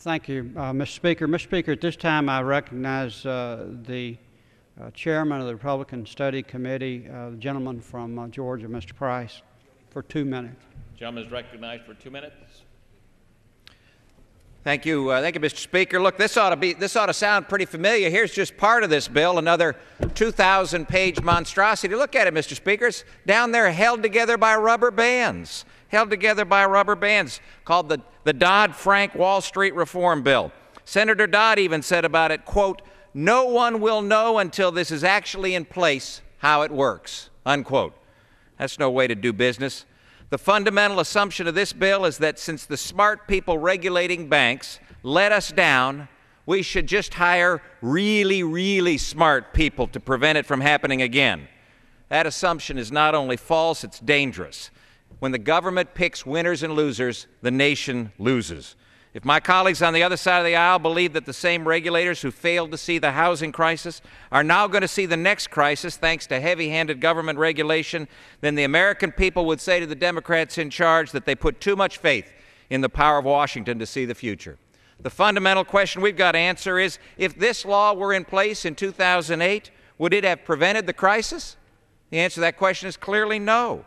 Thank you, Mr. Speaker. Mr. Speaker, at this time I recognize the chairman of the Republican Study Committee, the gentleman from Georgia, Mr. Price, for 2 minutes. The gentleman is recognized for 2 minutes. Thank you, Mr. Speaker. Look, this ought to sound pretty familiar. Here's just part of this bill, another 2,000-page monstrosity. Look at it, Mr. Speaker. It's down there, held together by rubber bands. Held together by rubber bands, called the Dodd-Frank Wall Street Reform Bill. Senator Dodd even said about it, quote, "No one will know until this is actually in place how it works," unquote. That's no way to do business. The fundamental assumption of this bill is that since the smart people regulating banks let us down, we should just hire really, really smart people to prevent it from happening again. That assumption is not only false, it's dangerous. When the government picks winners and losers, the nation loses. If my colleagues on the other side of the aisle believe that the same regulators who failed to see the housing crisis are now going to see the next crisis thanks to heavy-handed government regulation, then the American people would say to the Democrats in charge that they put too much faith in the power of Washington to see the future. The fundamental question we've got to answer is, if this law were in place in 2008, would it have prevented the crisis? The answer to that question is clearly no.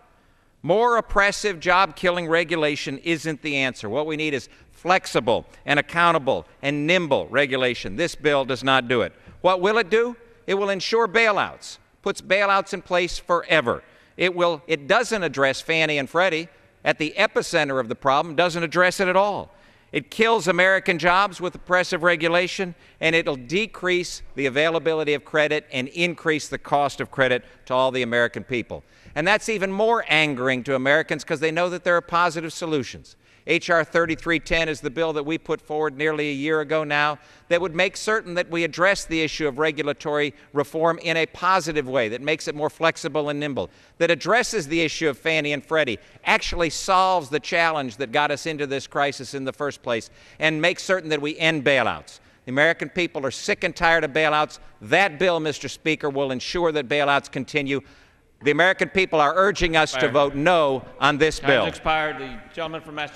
More oppressive, job-killing regulation isn't the answer. What we need is flexible and accountable and nimble regulation. This bill does not do it. What will it do? It will ensure bailouts, puts bailouts in place forever. It doesn't address Fannie and Freddie at the epicenter of the problem, doesn't address it at all. It kills American jobs with oppressive regulation, and it'll decrease the availability of credit and increase the cost of credit to all the American people. And that's even more angering to Americans because they know that there are positive solutions. H.R. 3310 is the bill that we put forward nearly a year ago now that would make certain that we address the issue of regulatory reform in a positive way, that makes it more flexible and nimble, that addresses the issue of Fannie and Freddie, actually solves the challenge that got us into this crisis in the first place, and makes certain that we end bailouts. The American people are sick and tired of bailouts. That bill, Mr. Speaker, will ensure that bailouts continue. The American people are urging us to vote no on this bill. Time has expired. The gentleman from Massachusetts.